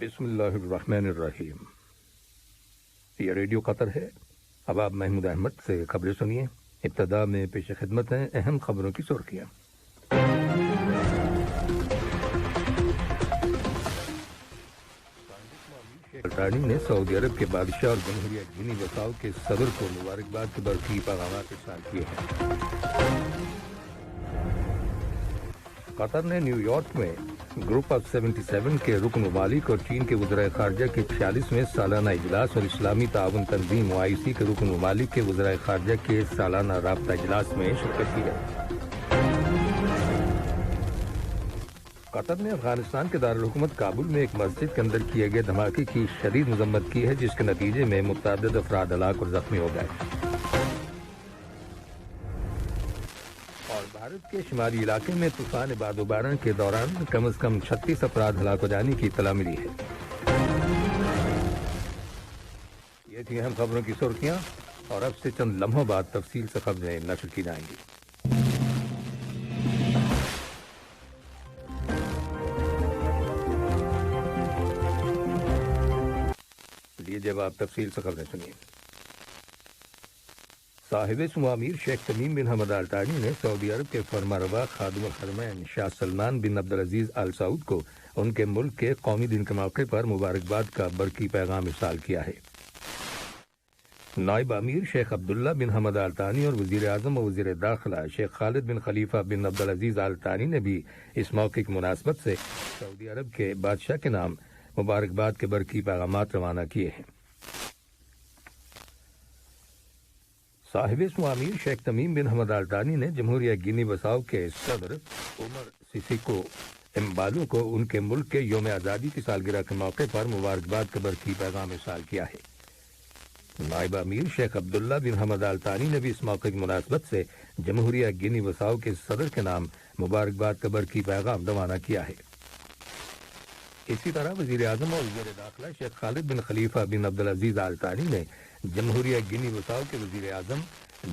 بسم اللہ الرحمن الرحیم۔ یہ ریڈیو قطر ہے۔ اب آپ محمود احمد سے خبریں سنیے۔ ابتدا میں پیش خدمت ہیں اہم خبروں کی سرخیاں۔ رانی نے سعودی عرب کے بادشاہ اور جمہوریہ گینی بساؤ کے صدر کو مبارکباد کے برقی پیغامات ارسال کیے ہیں۔ قطر نے نیو یارک میں گروپ آف 77 کے رکن ممالک اور چین کے وزرائے خارجہ کے 46ویں سالانہ اجلاس اور اسلامی تعاون تنظیم OIC کے رکن ممالک کے وزرائے خارجہ کے سالانہ رابطہ اجلاس میں شرکت کی ہے۔ قطر نے افغانستان کے دارالحکومت کابل میں ایک مسجد کے اندر کیے گئے دھماکے کی شدید مذمت کی ہے، جس کے نتیجے میں متعدد افراد ہلاک اور زخمی ہو گئے۔ اور بھارت کے شمالی علاقے میں طوفان باد و باران کے دوران کم از کم 36 افراد ہلاک ہو جانے کی اطلاع ملی ہے۔ یہ تھی اہم خبروں کی سرخیاں، اور اب سے چند لمحوں بعد تفصیل سے خبریں نشر کی جائیں گی۔ جب آپ تفصیل سے خبریں سنیے۔ صاحب سمو امیر شیخ تمیم بن حمد آل ثانی نے سعودی عرب کے فرمانروا خادم الحرمین شاہ سلمان بن عبدالعزیز آل سعود کو ان کے ملک کے قومی دن کے موقع پر مبارکباد کا برقی پیغام ارسال کیا ہے۔ نائب امیر شیخ عبداللہ بن حمد آل ثانی اور وزیر اعظم و وزیر داخلہ شیخ خالد بن خلیفہ بن عبدالعزیز آل ثانی نے بھی اس موقع کی مناسبت سے سعودی عرب کے بادشاہ کے نام مبارکباد کے برقی پیغامات روانہ کیے ہیں۔ صاحب اسمو امیر شیخ تمیم بن حمد آل ثانی نے جمہوریہ گینی بساؤ کے صدر عمر سیسیکو امبالو کو ان کے ملک کے یوم آزادی کی سالگرہ کے موقع پر مبارکباد کا برقی پیغام ارسال کیا ہے۔ نائب امیر شیخ عبداللہ بن حمد آل ثانی نے بھی اس موقع کی مناسبت سے جمہوریہ گینی بساؤ کے صدر کے نام مبارکباد کا برقی پیغام روانہ کیا ہے۔ اسی طرح وزیر اعظم اور وزیر داخلہ شیخ خالد بن خلیفہ بن عبدالعزیز آل ثانی نے جمہوریہ گینی بساؤ کے وزیر اعظم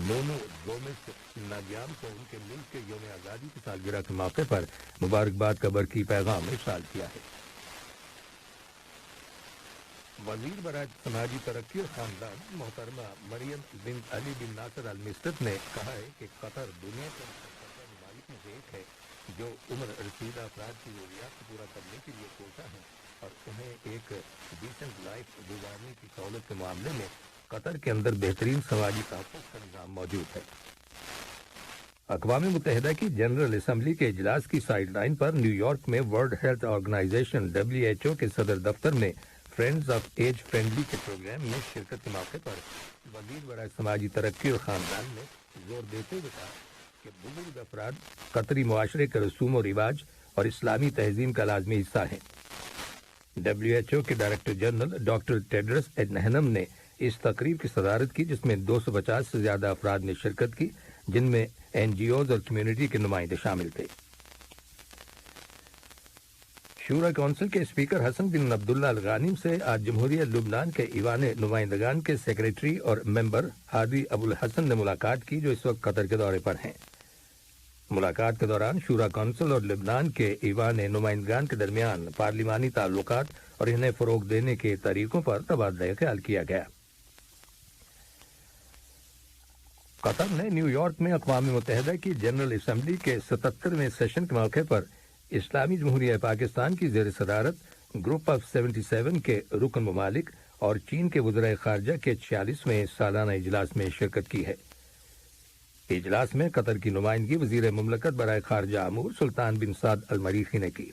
نونو گومز ناگیام کو ان کے ملک کے یوم آزادی کی سالگرہ کے موقع پر مبارکباد کا برقی پیغام ارسال کیا ہے۔ وزیر برائے سماجی ترقی اور خاندان محترمہ مریم بن علی بن ناصر المسرت نے کہا ہے کہ قطر دنیا کے ممالک میں سے ایک ہے جو عمر رسیدہ افراد کی ضروریات کو پورا کرنے کے لیے کوشاں ہیں اور انہیں ایک ڈیسنٹ لائف گزارنے کی سہولت کے معاملے میں قطر کے اندر بہترین سماجی تحفظ کا نظام موجود ہے۔ اقوام متحدہ کی جنرل اسمبلی کے اجلاس کی سائیڈ لائن پر نیو یارک میں ورلڈ ہیلتھ آرگنائزیشن WHO کے صدر دفتر میں فرینڈز آف ایج فرینڈلی کے پروگرام میں شرکت کے موقع پر وزیر برائے سماجی ترقی اور خاندان نے زور دیتے ہوئے کہا کہ بزرگ افراد قطری معاشرے کے رسوم و رواج اور اسلامی تہذیب کا لازمی حصہ ہیں۔ WHO کے ڈائریکٹر جنرل ڈاکٹر ٹیڈرس ایڈنہنم نے اس تقریب کی صدارت کی، جس میں 250 سے زیادہ افراد نے شرکت کی، جن میں NGOز اور کمیونٹی کے نمائندے شامل تھے۔ شورا کونسل کے اسپیکر حسن بن عبداللہ الغانم سے آج جمہوریہ لبنان کے ایوان نمائندگان کے سیکریٹری اور ممبر ہادی ابو الحسن نے ملاقات کی، جو اس وقت قطر کے دورے پر ہیں۔ ملاقات کے دوران شورا کونسل اور لبنان کے ایوان نمائندگان کے درمیان پارلیمانی تعلقات اور انہیں فروغ دینے کے طریقوں پر تبادلہ خیال کیا گیا۔ قطر نے نیو یارک میں اقوام متحدہ کی جنرل اسمبلی کے 77ویں سیشن کے موقع پر اسلامی جمہوریہ پاکستان کی زیر صدارت گروپ آف 77 کے رکن ممالک اور چین کے وزرائے خارجہ کے 46ویں سالانہ اجلاس میں شرکت کی ہے۔ اجلاس میں قطر کی نمائندگی وزیر مملکت برائے خارجہ امور سلطان بن سعد المریخی نے کی۔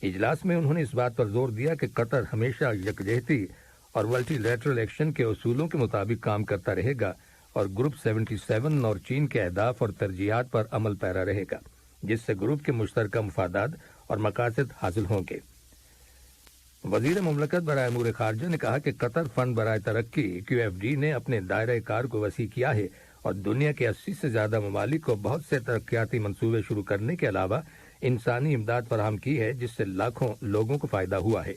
اجلاس میں انہوں نے اس بات پر زور دیا کہ قطر ہمیشہ یکجہتی اور ملٹی لیٹرل ایکشن کے اصولوں کے مطابق کام کرتا رہے گا اور گروپ 77 اور چین کے اہداف اور ترجیحات پر عمل پیرا رہے گا، جس سے گروپ کے مشترکہ مفادات اور مقاصد حاصل ہوں گے۔ وزیر مملکت برائے امور خارجہ نے کہا کہ قطر فنڈ برائے ترقی QFD نے اپنے دائرۂ کار کو وسیع کیا ہے اور دنیا کے 80 سے زیادہ ممالک کو بہت سے ترقیاتی منصوبے شروع کرنے کے علاوہ انسانی امداد فراہم کی ہے، جس سے لاکھوں لوگوں کو فائدہ ہوا ہے۔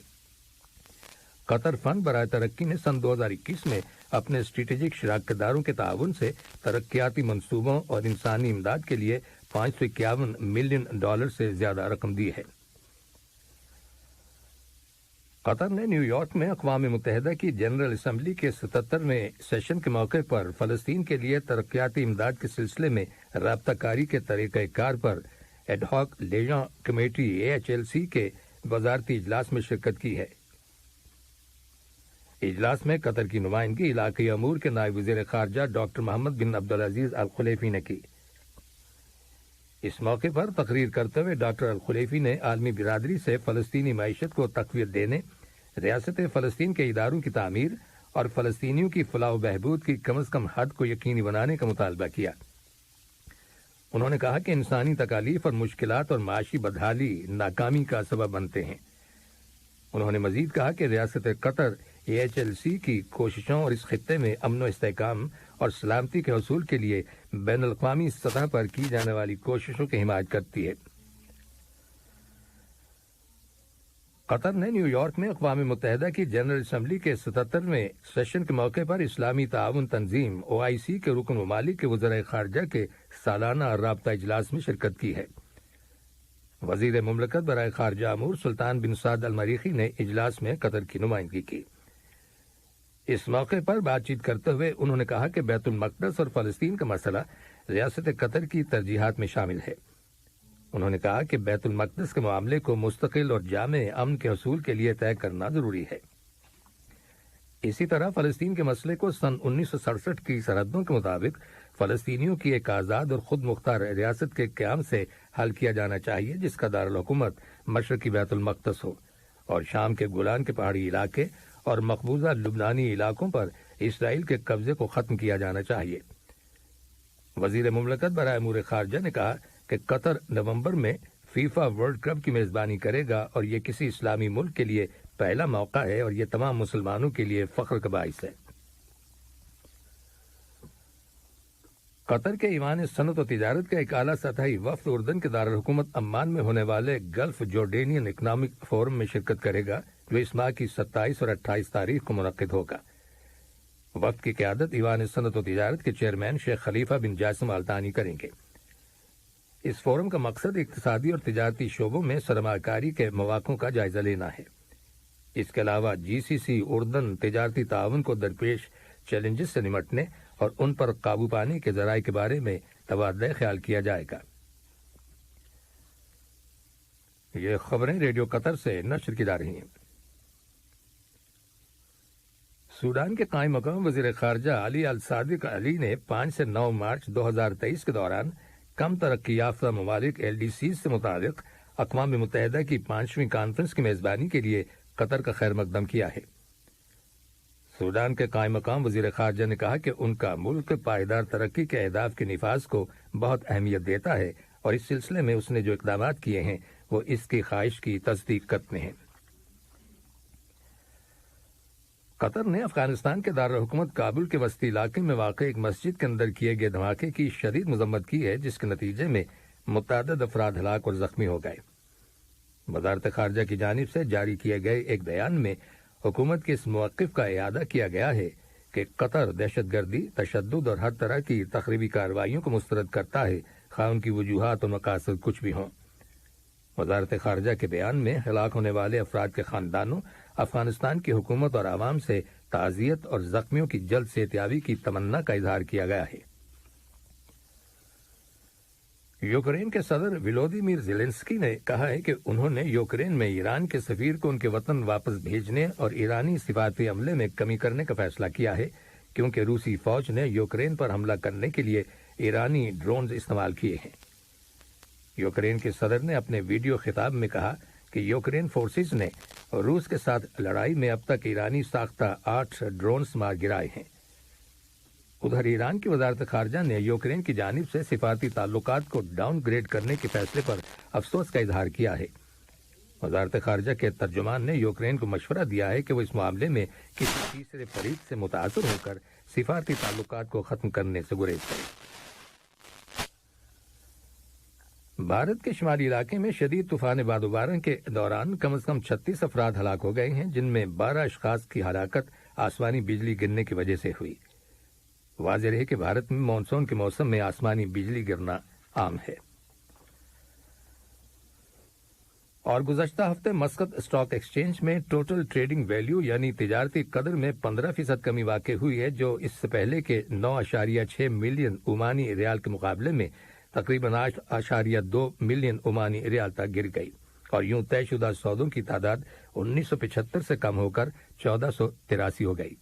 قطر فنڈ برائے ترقی نے سن 2021 میں اپنے اسٹریٹجک شراکت داروں کے تعاون سے ترقیاتی منصوبوں اور انسانی امداد کے لیے $551 ملین سے زیادہ رقم دی ہے۔ قطر نے نیو یارک میں اقوام متحدہ کی جنرل اسمبلی کے 77ویں سیشن کے موقع پر فلسطین کے لیے ترقیاتی امداد کے سلسلے میں رابطہ کاری کے طریقہ کار پر ایڈ ہاک لیجاں کمیٹی AHLC کے وزارتی اجلاس میں شرکت کی ہے۔ اجلاس میں قطر کی نمائندگی علاقائی امور کے نائب وزیر خارجہ ڈاکٹر محمد بن عبدالعزیز الخلیفی نے کی۔ اس موقع پر تقریر کرتے ہوئے ڈاکٹر الخلیفی نے عالمی برادری سے فلسطینی معیشت کو تقویت دینے، ریاست فلسطین کے اداروں کی تعمیر اور فلسطینیوں کی فلاح و بہبود کی کم از کم حد کو یقینی بنانے کا مطالبہ کیا۔ انہوں نے کہا کہ انسانی تکالیف اور مشکلات اور معاشی بدحالی ناکامی کا سبب بنتے ہیں۔ انہوں نے مزید کہا کہ ریاست قطر AHLC کی کوششوں اور اس خطے میں امن و استحکام اور سلامتی کے حصول کے لیے بین الاقوامی سطح پر کی جانے والی کوششوں کی حمایت کرتی ہے۔ قطر نے نیو یارک میں اقوام متحدہ کی جنرل اسمبلی کے 77ویں سیشن کے موقع پر اسلامی تعاون تنظیم OIC کے رکن ممالک کے وزرائے خارجہ کے سالانہ رابطہ اجلاس میں شرکت کی ہے۔ وزیر مملکت برائے خارجہ امور سلطان بن سعد المریخی نے اجلاس میں قطر کی نمائندگی کی۔ اس موقع پر بات چیت کرتے ہوئے انہوں نے کہا کہ بیت المقدس اور فلسطین کا مسئلہ ریاست قطر کی ترجیحات میں شامل ہے۔ انہوں نے کہا کہ بیت المقدس کے معاملے کو مستقل اور جامع امن کے حصول کے لیے طے کرنا ضروری ہے۔ اسی طرح فلسطین کے مسئلے کو سن 1967 کی سرحدوں کے مطابق فلسطینیوں کی ایک آزاد اور خود مختار ریاست کے قیام سے حل کیا جانا چاہیے، جس کا دارالحکومت مشرقی بیت المقدس ہو اور شام کے گولان کے پہاڑی علاقے اور مقبوضہ لبنانی علاقوں پر اسرائیل کے قبضے کو ختم کیا جانا چاہیے۔ وزیر مملکت برائے امور خارجہ نے کہا کہ قطر نومبر میں فیفا ورلڈ کپ کی میزبانی کرے گا اور یہ کسی اسلامی ملک کے لیے پہلا موقع ہے اور یہ تمام مسلمانوں کے لیے فخر کا باعث ہے۔ قطر کے ایوان صنعت و تجارت کا ایک اعلیٰ سطحی وفد اردن کے دارالحکومت عمان میں ہونے والے گلف جورڈینین اکنامک فورم میں شرکت کرے گا، جو اس ماہ کی 27 اور 28 تاریخ کو منعقد ہوگا۔ وفد کی قیادت ایوان صنعت و تجارت کے چیئرمین شیخ خلیفہ بن جاسم آلتانی کریں گے۔ اس فورم کا مقصد اقتصادی اور تجارتی شعبوں میں سرمایہ کاری کے مواقع کا جائزہ لینا ہے۔ اس کے علاوہ GCC اردن تجارتی تعاون کو درپیش چیلنجز سے نمٹنے اور ان پر قابو پانے کے ذرائع کے بارے میں تبادلہ خیال کیا جائے گا۔ یہ خبریں ریڈیو قطر سے نشر کی جا رہی ہیں۔ سوڈان کے قائم مقام وزیر خارجہ علی الصادق علی نے 5 سے 9 مارچ 2023 کے دوران کم ترقی یافتہ ممالک LDCs سے متعلق اقوام متحدہ کی 5ویں کانفرنس کی میزبانی کے لیے قطر کا خیر مقدم کیا ہے۔ سوڈان کے قائم مقام وزیر خارجہ نے کہا کہ ان کا ملک پائیدار ترقی کے اہداف کے نفاذ کو بہت اہمیت دیتا ہے اور اس سلسلے میں اس نے جو اقدامات کیے ہیں وہ اس کی خواہش کی تصدیق کرتے ہیں۔ قطر نے افغانستان کے دارالحکومت کابل کے وسطی علاقے میں واقع ایک مسجد کے اندر کیے گئے دھماکے کی شدید مذمت کی ہے، جس کے نتیجے میں متعدد افراد ہلاک اور زخمی ہو گئے۔ وزارت خارجہ کی جانب سے جاری کیے گئے ایک بیان میں حکومت کے اس موقف کا اعادہ کیا گیا ہے کہ قطر دہشت گردی، تشدد اور ہر طرح کی تخریبی کارروائیوں کو مسترد کرتا ہے، خواہ ان کی وجوہات اور مقاصد کچھ بھی ہوں۔ وزارت خارجہ کے بیان میں ہلاک ہونے والے افراد کے خاندانوں، افغانستان کی حکومت اور عوام سے تعزیت اور زخمیوں کی جلد صحتیابی کی تمنا کا اظہار کیا گیا ہے۔ یوکرین کے صدر ولودیمیر زیلنسکی نے کہا ہے کہ انہوں نے یوکرین میں ایران کے سفیر کو ان کے وطن واپس بھیجنے اور ایرانی سفارتی عملے میں کمی کرنے کا فیصلہ کیا ہے، کیونکہ روسی فوج نے یوکرین پر حملہ کرنے کے لیے ایرانی ڈرونز استعمال کیے ہیں۔ یوکرین کے صدر نے اپنے ویڈیو خطاب میں کہا کہ یوکرین فورسز نے روس کے ساتھ لڑائی میں اب تک ایرانی ساختہ 8 ڈرونز مار گرائے ہیں۔ ادھر ایران کی وزارت خارجہ نے یوکرین کی جانب سے سفارتی تعلقات کو ڈاؤن گریڈ کرنے کے فیصلے پر افسوس کا اظہار کیا ہے۔ وزارت خارجہ کے ترجمان نے یوکرین کو مشورہ دیا ہے کہ وہ اس معاملے میں کسی تیسرے فریق سے متاثر ہو کر سفارتی تعلقات کو ختم کرنے سے گریز کرے۔ بھارت کے شمالی علاقے میں شدید طوفان بادوباران کے دوران کم از کم 36 افراد ہلاک ہو گئے ہیں، جن میں 12 اشخاص کی ہلاکت آسمانی بجلی گرنے کی وجہ سے ہوئی۔ واضح ہے کہ بھارت میں مانسون کے موسم میں آسمانی بجلی گرنا عام ہے۔ اور گزشتہ ہفتے مسقط اسٹاک ایکسچینج میں ٹوٹل ٹریڈنگ ویلیو یعنی تجارتی قدر میں 15% کمی واقع ہوئی ہے، جو اس سے پہلے کے 9.6 ملین عمانی ریال کے مقابلے میں تقریباً 8.2 ملین عمانی ریال تک گر گئی، اور یوں طے شدہ سودوں کی تعداد 1975 سے کم ہو کر 1483 ہو گئی۔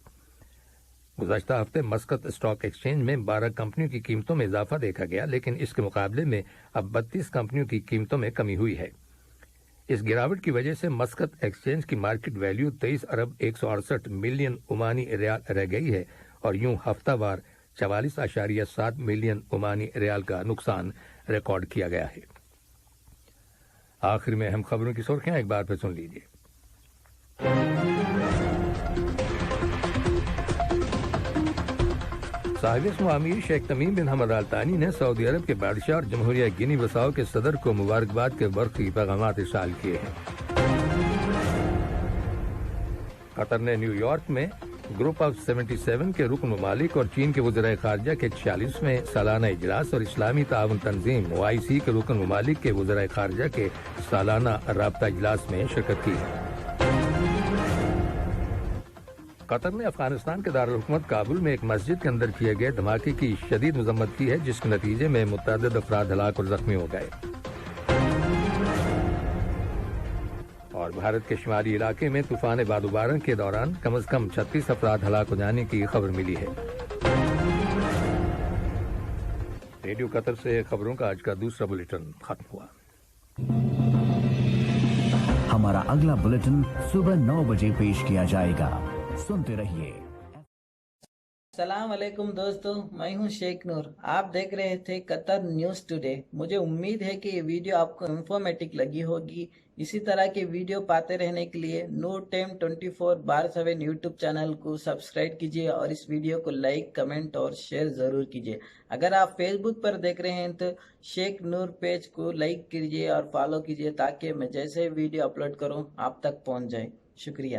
گزشتہ ہفتے مسقط اسٹاک ایکسچینج میں 12 کمپنیوں کی قیمتوں میں اضافہ دیکھا گیا، لیکن اس کے مقابلے میں اب 32 کمپنیوں کی قیمتوں میں کمی ہوئی ہے۔ اس گراوٹ کی وجہ سے مسقط ایکسچینج کی مارکیٹ ویلیو 23 ارب 168 ملین عمانی ریال رہ گئی ہے، اور یوں ہفتہ وار 44.7 ملین عمانی ریال کا نقصان ریکارڈ کیا گیا ہے۔ آخر میں اہم خبروں کی سرخیاں ایک بار پھر سن لیجیے۔ صاحب اسم امیر شیخ تمیم بن حمد آل ثانی نے سعودی عرب کے بادشاہ اور جمہوریہ گینی بساؤ کے صدر کو مبارکباد کے برقی پیغامات ارسال کیے ہیں۔ قطر نے نیو یارک میں گروپ آف 77 کے رکن ممالک اور چین کے وزرائے خارجہ کے 46ویں سالانہ اجلاس اور اسلامی تعاون تنظیم OIC کے رکن ممالک کے وزرائے خارجہ کے سالانہ رابطہ اجلاس میں شرکت کی ہے۔ قطر نے افغانستان کے دارالحکومت کابل میں ایک مسجد کے اندر کیے گئے دھماکے کی شدید مذمت کی ہے، جس کے نتیجے میں متعدد افراد ہلاک اور زخمی ہو گئے۔ اور بھارت کے شمالی علاقے میں طوفان بادوباران کے دوران کم از کم 36 افراد ہلاک ہو جانے کی خبر ملی ہے۔ ریڈیو قطر سے خبروں کا آج کا دوسرا بلیٹن ختم ہوا۔ ہمارا اگلا بلیٹن صبح 9 بجے پیش کیا جائے گا، سنتے رہیے۔ السلام علیکم دوستو، میں ہوں شیخ نور، آپ دیکھ رہے تھے قطر نیوز ٹوڈے۔ مجھے امید ہے کہ یہ ویڈیو آپ کو انفارمیٹک لگی ہوگی۔ اسی طرح کے ویڈیو پاتے رہنے کے لیے نور ٹائم 24/7 یوٹیوب چینل کو سبسکرائب کیجیے، اور اس ویڈیو کو لائک، کمنٹ اور شیئر ضرور کیجیے۔ اگر آپ فیس بک پر دیکھ رہے ہیں تو شیخ نور پیج کو لائک کیجیے اور فالو کیجیے، تاکہ میں جیسے ویڈیو اپلوڈ کروں آپ تک پہنچ جائے۔ شکریہ۔